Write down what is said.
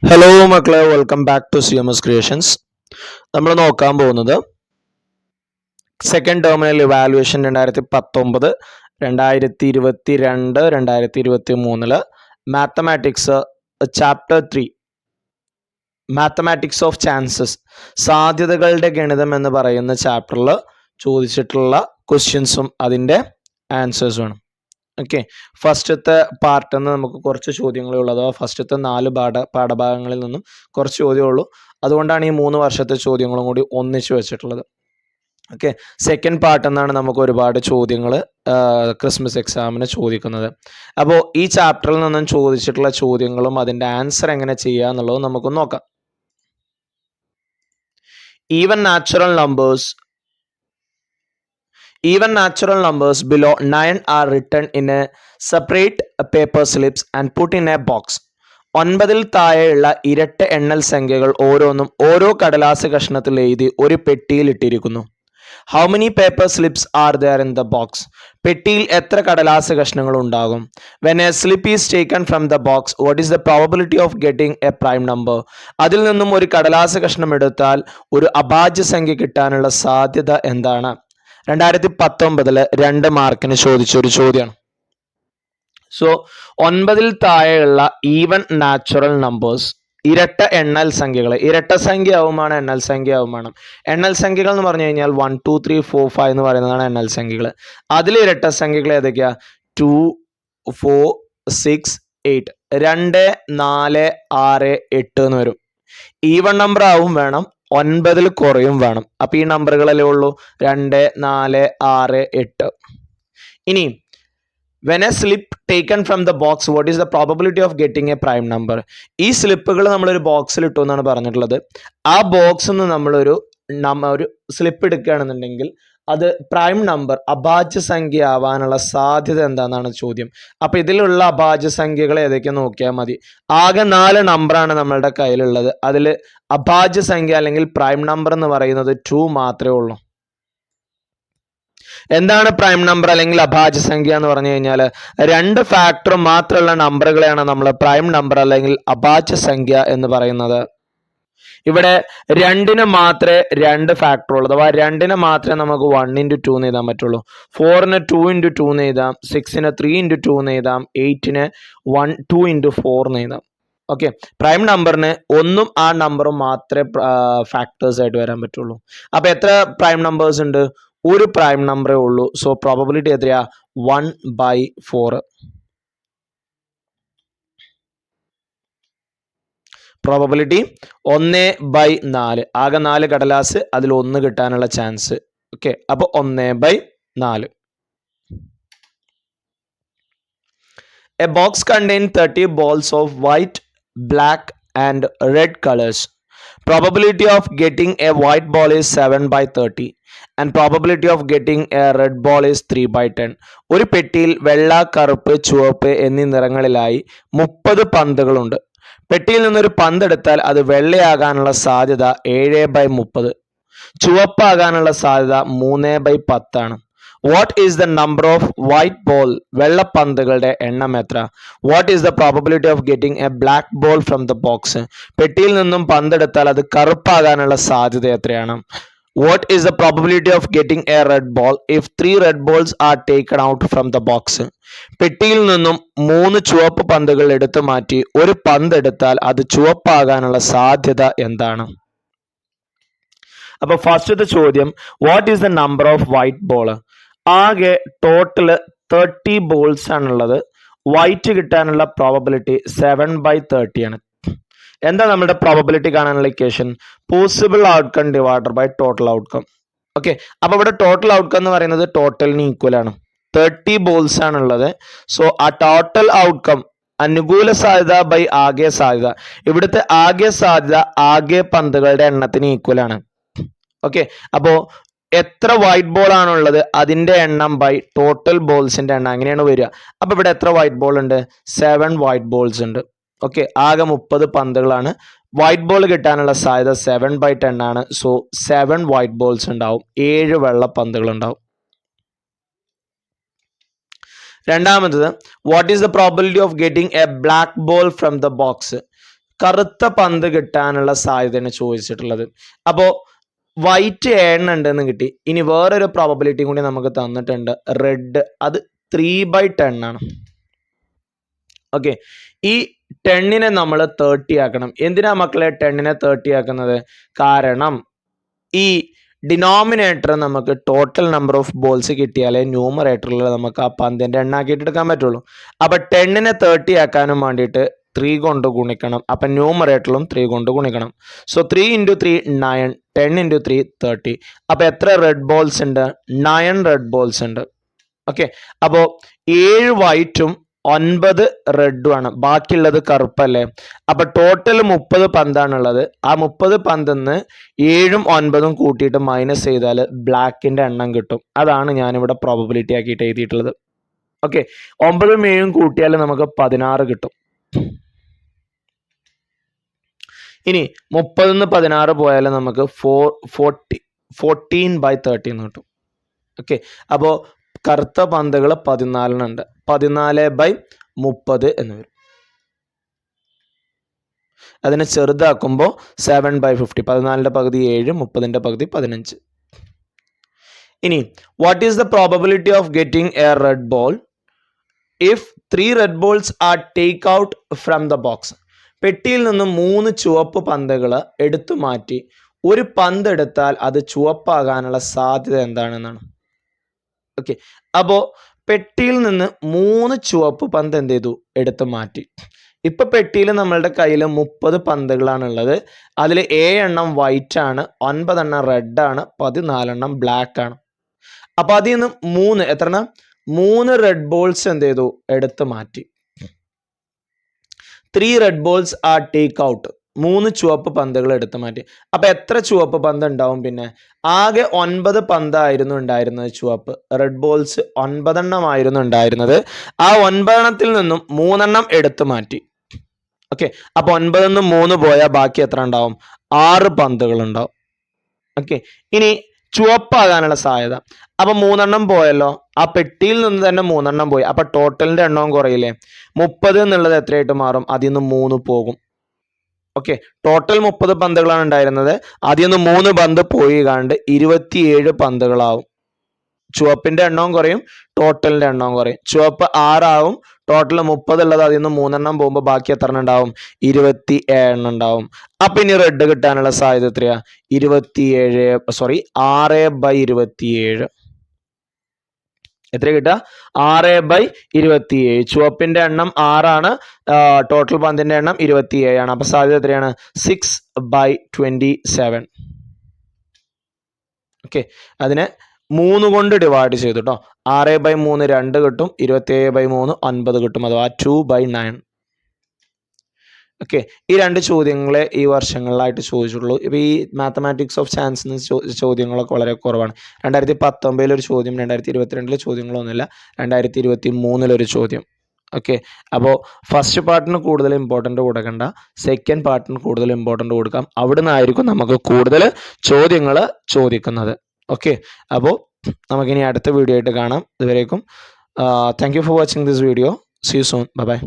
Hello മക്കളെ, welcome back to CMS creations. നമ്മൾ നോക്കാൻ പോകുന്നത് second terminal evaluation 2019, 2022, 2023 mathematics chapter 3 mathematics of chances, സാധ്യതകളുടെ ഗണിതം എന്ന് പറയുന്ന ചാപ്റ്ററിൽ ചോദിച്ചിട്ടുള്ള ക്വസ്റ്റ്യൻസും അതിൻ്റെ ആൻസേഴ്സുമാണ്. ഓക്കെ, ഫസ്റ്റത്തെ പാർട്ടിൽ നിന്ന് നമുക്ക് കുറച്ച് ചോദ്യങ്ങളേ ഉള്ളൂ, അഥവാ ഫസ്റ്റത്തെ 4 പാഠഭാഗങ്ങളിൽ നിന്നും കുറച്ച് ചോദ്യമേ ഉള്ളൂ. അതുകൊണ്ടാണ് ഈ 3 വർഷത്തെ ചോദ്യങ്ങളും കൂടി ഒന്നിച്ച് വെച്ചിട്ടുള്ളത്. ഓക്കെ, സെക്കൻഡ് പാർട്ടിൽ നിന്നാണ് നമുക്ക് ഒരുപാട് ചോദ്യങ്ങൾ ക്രിസ്മസ് എക്സാമിന് ചോദിക്കുന്നത്. അപ്പോൾ ഈ ചാപ്റ്ററിൽ നിന്നും ചോദിച്ചിട്ടുള്ള ചോദ്യങ്ങളും അതിൻ്റെ ആൻസർ എങ്ങനെ ചെയ്യുക എന്നുള്ളത് നമുക്കൊന്ന് നോക്കാം. Even natural numbers below 9 are written in a separate paper slips and put in a box. 9 താഴെയുള്ള ഇരട്ട എണ്ണൽ സംഖ്യകൾ ഓരോന്നും ഓരോ കടലാസ് കഷ്ണത്തിൽ എഴുതി ഒരു പെട്ടിയിൽ ഇട്ടിരിക്കുന്നു. How many paper slips are there in the box? പെട്ടിയിൽ എത്ര കടലാസ് കഷ്ണങ്ങൾ ഉണ്ടാകും? When a slip is taken from the box, what is the probability of getting a prime number? അതിൽ നിന്നും ഒരു കടലാസ് കഷ്ണം എടുത്താൽ ഒരു അഭാജ്യ സംഖ്യ കിട്ടാനുള്ള സാധ്യത എന്താണ്? 2019 2 മാർക്കിന് ചോദിച്ചൊരു ചോദ്യമാണ്. സോ 9 താഴെയുള്ള ഈവൻ നാച്ചുറൽ നമ്പേഴ്സ്, ഇരട്ട എണ്ണൽ സംഖ്യകൾ, ഇരട്ട സംഖ്യ ആവുമാണ് എണ്ണൽ സംഖ്യ ആവുമാണ്. എണ്ണൽ സംഖ്യകൾ എന്ന് പറഞ്ഞു കഴിഞ്ഞാൽ 1 2 3 4 5 എന്ന് പറയുന്നതാണ് എണ്ണൽ സംഖ്യകൾ. അതിൽ ഇരട്ട സംഖ്യകൾ ഏതൊക്കെയാ? 2 4 6 8, 2 4 6 8 എന്ന് വരും. ഈവൺ നമ്പർ ആവും വേണം, 9 കുറയും വേണം. അപ്പൊ ഈ നമ്പറുകളല്ലേ ഉള്ളൂ, 2 4 6 8. ഇനി when a slip taken from the box, what is the probability of getting a prime number? ഈ സ്ലിപ്പുകൾ നമ്മളൊരു ബോക്സിൽ ഇട്ടു എന്നാണ് പറഞ്ഞിട്ടുള്ളത്. ആ ബോക്സിൽ നിന്ന് നമ്മളൊരു സ്ലിപ്പ് എടുക്കുകയാണെന്നുണ്ടെങ്കിൽ അത് പ്രൈം നമ്പർ, അഭാജ്യ സംഖ്യ ആവാനുള്ള സാധ്യത എന്താണെന്നാണ് ചോദ്യം. അപ്പൊ ഇതിലുള്ള അഭാജ്യ സംഖ്യകൾ ഏതൊക്കെ നോക്കിയാൽ മതി. ആകെ 4 നമ്പറാണ് നമ്മളുടെ കയ്യിലുള്ളത്. അതിൽ അഭാജ്യ സംഖ്യ അല്ലെങ്കിൽ പ്രൈം നമ്പർ എന്ന് പറയുന്നത് 2 മാത്രമേ ഉള്ളൂ. എന്താണ് പ്രൈം നമ്പർ അല്ലെങ്കിൽ അഭാജ്യ സംഖ്യ എന്ന് പറഞ്ഞു കഴിഞ്ഞാൽ 2 ഫാക്ടർ മാത്രമുള്ള നമ്പറുകളെയാണ് നമ്മൾ പ്രൈം നമ്പർ അല്ലെങ്കിൽ അഭാജ്യ സംഖ്യ എന്ന് പറയുന്നത്. ഇവിടെ 2-ന് മാത്രമേ 2 ഫാക്ടർ ഉള്ളൂ, അഥവാ 2-ന് മാത്രമേ നമുക്ക് 1 into 2 എന്ന് എഴുതാൻ പറ്റുള്ളൂ. 4-ന് 2 into 2 എന്ന് എഴുതാം, 6-ന് 3 into 2 എന്ന് എഴുതാം, 8-ന് 2 into 4 എന്ന് എഴുതാം. ഓക്കെ, പ്രൈം നമ്പറിന് 1ഉം ആ നമ്പറും മാത്രമേ ഫാക്ടേഴ്സ് ആയിട്ട് വരാൻ പറ്റുള്ളൂ. അപ്പൊ എത്ര പ്രൈം നമ്പേഴ്സ് ഉണ്ട്? ഒരു പ്രൈം നമ്പറേ ഉള്ളൂ. സോ പ്രോബബിലിറ്റി എത്രയാ? 1/4. പ്രോബബിലിറ്റി 1/4. ആകെ 4 കടലാസ്, അതിൽ 1 കിട്ടാനുള്ള ചാൻസ്. ഓക്കെ, അപ്പൊ 1/4. A box contains 30 balls of white, black and red colors. Probability of getting a white ball is 7/30 and probability of getting a red ball is 3/10. ഒരു പെട്ടിയിൽ വെള്ള, കറുപ്പ്, ചുവപ്പ് എന്നീ നിറങ്ങളിലായി 30 പന്തുകളുണ്ട്. പെട്ടിയിൽ നിന്നൊരു പന്ത് എടുത്താൽ അത് വെള്ളയാകാനുള്ള സാധ്യത 7/30, ചുവപ്പാകാനുള്ള സാധ്യത 3/10 ആണ്. What is the number of white ball? വെള്ളപ്പന്തുകളുടെ എണ്ണം എത്ര? What is the probability of getting a black ball from the box? പെട്ടിയിൽ നിന്നും പന്തെടുത്താൽ അത് കറുപ്പാകാനുള്ള സാധ്യത എത്രയാണ്? What is the probability of getting a red ball if 3 red balls are taken out from the box? പെട്ടിയിൽ നിന്നും 3 ചുവപ്പ് പന്തുകൾ എടുത്തു മാറ്റി ഒരു പന്ത് എടുത്താൽ അത് ചുവപ്പാകാനുള്ള സാധ്യത എന്താണ്? അപ്പൊ ഫസ്റ്റത്തെ ചോദ്യം, what is the number of white ball? ആകെ ടോട്ടല് 30 ബോൾസ് ആണുള്ളത്. വൈറ്റ് കിട്ടാനുള്ള പ്രോബബിലിറ്റി 7/30 ആണ്. എന്താ നമ്മുടെ പ്രോബബിലിറ്റി കാണാനുള്ള equation? Possible outcome divided by total outcome. Okay, അപ്പൊ ഇവിടെ ടോട്ടൽ ഔട്ട്കം എന്ന് പറയുന്നത് ടോട്ടലിന് ഈക്വൽ ആണ്. 30 ബോൾസ് ആണുള്ളത്. സോ ആ ടോട്ടൽ ഔട്ട്കം അനുകൂല സാധ്യത ബൈ ആകെ സാധ്യത. ഇവിടുത്തെ ആകെ സാധ്യത ആകെ പന്തുകളുടെ എണ്ണത്തിന് ഈക്വൽ ആണ്. ഓക്കെ, അപ്പോ എത്ര വൈറ്റ് ബോൾ ആണുള്ളത് അതിന്റെ എണ്ണം ബൈ ടോട്ടൽ ബോൾസിന്റെ എണ്ണം, അങ്ങനെയാണ് വരിക. അപ്പൊ ഇവിടെ എത്ര വൈറ്റ് ബോൾ ഉണ്ട്? 7 വൈറ്റ് ബോൾസ് ഉണ്ട്. ഓക്കെ, ആകെ 30 പന്തുകളാണ്. വൈറ്റ് ബോൾ കിട്ടാനുള്ള സാധ്യത 7/10 ആണ്. സോ 7 വൈറ്റ് ബോൾസ് ഉണ്ടാവും, 7 വെള്ള പന്തുകൾ ഉണ്ടാവും. രണ്ടാമത്തത്, what is the probability of getting a black ball from the box? കറുത്ത പന്ത് കിട്ടാനുള്ള സാധ്യതയാണ് ചോദിച്ചിട്ടുള്ളത്. അപ്പോൾ വൈറ്റ് 7 ഉണ്ടെന്ന് കിട്ടി. ഇനി വേറൊരു പ്രോബബിലിറ്റി കൂടി നമുക്ക് തന്നിട്ടുണ്ട്, റെഡ്, അത് 3/10 ആണ്. ഓക്കെ, ഈ 10നെ നമ്മൾ 30 ആക്കണം. എന്തിനാ മക്കളെ 10നെ 30 ആക്കുന്നത്? കാരണം ഈ ഡിനോമിനേറ്റർ നമുക്ക് ടോട്ടൽ നമ്പർ ഓഫ് ബോൾസ് കിട്ടിയാലേ ന്യൂമറേറ്ററിൽ നമുക്ക് ആ പന്തിൻ്റെ എണ്ണാക്കിയിട്ട് എടുക്കാൻ പറ്റുള്ളൂ. അപ്പം 10നെ 30 ആക്കാനും വേണ്ടിയിട്ട് 3 കൊണ്ട് ഗുണിക്കണം. അപ്പം ന്യൂമറേറ്ററിലും 3 കൊണ്ട് ഗുണിക്കണം. സോ 3 × 3 9, 10 × 3 30. അപ്പോൾ എത്ര റെഡ് ബോൾസ് ഉണ്ട്? 9 റെഡ് ബോൾസ് ഉണ്ട്. ഓക്കെ, അപ്പോൾ 7 വൈറ്റും 9 റെഡുമാണ്, ബാക്കിയുള്ളത് കറുപ്പല്ലേ. അപ്പൊ ടോട്ടൽ 30 പന്താണുള്ളത്. ആ 30 പന്തിന്ന് 7ഉം 9ഉം കൂട്ടിയിട്ട് മൈനസ് ചെയ്താൽ ബ്ലാക്കിന്റെ എണ്ണം കിട്ടും. അതാണ് ഞാനിവിടെ പ്രോബബിലിറ്റി ആക്കിയിട്ട് എഴുതിയിട്ടുള്ളത്. ഓക്കെ, 9ഉം 7ഉം കൂട്ടിയാൽ നമുക്ക് 16 കിട്ടും. ഇനി 30ന്ന് 16 പോയാൽ നമുക്ക് 14/30 എന്ന് കിട്ടും. ഓക്കെ, അപ്പോൾ കറുത്ത പന്തുകൾ 14 14/30 എന്ന് വരും. അതിനെ ചെറുതാക്കുമ്പോൾ 7/50. 14ന്റെ പകുതി 7, 30ന്റെ പകുതി 15. ഇനി what is the probability of getting a red ball if 3 red balls are take out from the box? പെട്ടിയിൽ നിന്ന് 3 ചുവപ്പ് പന്തുകൾ എടുത്തു മാറ്റി ഒരു പന്ത് എടുത്താൽ അത് ചുവപ്പാകാനുള്ള സാധ്യത എന്താണെന്നാണ്. ഓക്കെ, അപ്പോൾ പെട്ടിയിൽ നിന്ന് 3 ചുവപ്പ് പന്ത് എന്ത് ചെയ്തു? എടുത്തു മാറ്റി. ഇപ്പൊ പെട്ടിയിൽ നമ്മളുടെ കയ്യിൽ 30 പന്തുകളാണുള്ളത്. അതിൽ 7 എണ്ണം വൈറ്റ് ആണ്, 9 എണ്ണം റെഡ് ആണ്, 14 എണ്ണം ബ്ലാക്ക് ആണ്. അപ്പൊ അതിൽ നിന്ന് 3 റെഡ് ബോൾസ് എന്ത് ചെയ്തു? എടുത്തു മാറ്റി. 3 red balls are take out. 3 ചുവപ്പ് പന്തുകൾ എടുത്തു മാറ്റി. അപ്പൊ എത്ര ചുവപ്പ് പന്ത് ഉണ്ടാവും? പിന്നെ ആകെ 9 പന്തായിരുന്നു ഉണ്ടായിരുന്നത് ചുവപ്പ്. റെഡ് ബോൾസ് 9 എണ്ണമായിരുന്നു ഉണ്ടായിരുന്നത്. ആ 9 എണ്ണത്തിൽ നിന്നും 3 എണ്ണം എടുത്തു മാറ്റി. ഓക്കെ, അപ്പൊ 9ന്ന് 3 പോയാൽ ബാക്കി എത്ര ഉണ്ടാവും? 6 പന്തുകൾ ഉണ്ടാവും. ഓക്കെ, ഇനി ചുവപ്പാകാനുള്ള സാധ്യത. അപ്പൊ 3 എണ്ണം പോയല്ലോ, ആ പെട്ടിയിൽ നിന്ന് തന്നെ 3 എണ്ണം പോയി. അപ്പൊ ടോട്ടലിന്റെ എണ്ണവും കുറയില്ലേ? 30 എന്നുള്ളത് എത്രയായിട്ട് മാറും? അതിൽ നിന്ന് 3 പോകും. ഓക്കെ, ടോട്ടൽ 30 പന്തുകളാണ് ഉണ്ടായിരുന്നത്. അതിൽ നിന്ന് 3 പന്ത് പോയി കണ്ട് 27 പന്തുകളാവും. ചുവപ്പിന്റെ എണ്ണവും കുറയും, ടോട്ടലിന്റെ എണ്ണവും കുറയും. ചുവപ്പ് 6 ആവും, ടോട്ടൽ 30 ഉള്ളത് അതിൽ നിന്ന് 3 എണ്ണം പോകുമ്പോൾ ബാക്കി എത്ര ഉണ്ടാവും? 27 ഉണ്ടാവും. അപ്പൊ ഇനി റെഡ് കിട്ടാനുള്ള സാധ്യത എത്രയാ? 6/27. എത്ര കിട്ടുക? 6/27. ചുവപ്പിന്റെ എണ്ണം 6 ആണ്, ടോട്ടൽ പന്തിന്റെ എണ്ണം 27 ആണ്. അപ്പൊ സാധ്യത എത്രയാണ്? 6/27. ഓക്കെ, അതിനെ 3 കൊണ്ട് ഡിവൈഡ് ചെയ്തു കേട്ടോ. 6/3 2 കിട്ടും, 27/3 9 കിട്ടും, അഥവാ 2/9. ഓക്കെ, ഈ 2 ചോദ്യങ്ങളെ ഈ വർഷങ്ങളിലായിട്ട് ചോദിച്ചിട്ടുള്ളൂ. ഇപ്പൊ ഈ മാത്തമാറ്റിക്സ് ഓഫ് ചാൻസിന് ചോദ്യങ്ങളൊക്കെ വളരെ കുറവാണ്. 2019 ഒരു ചോദ്യം, 2022 ചോദ്യങ്ങളൊന്നുമില്ല, 2023 ചോദ്യം. ഓക്കെ, അപ്പോൾ ഫസ്റ്റ് പാർട്ടിന് കൂടുതൽ ഇമ്പോർട്ടൻ്റ് കൊടുക്കണ്ട, സെക്കൻഡ് പാർട്ടിന് കൂടുതൽ ഇമ്പോർട്ടൻ്റ് കൊടുക്കാം. അവിടെ നിന്നായിരിക്കും നമുക്ക് കൂടുതൽ ചോദ്യങ്ങൾ ചോദിക്കുന്നത്. ഓക്കെ, അപ്പോൾ നമുക്കിനി അടുത്ത വീഡിയോ ആയിട്ട് കാണാം. ഇതുവരേക്കും thank you for watching this video. See you soon. By.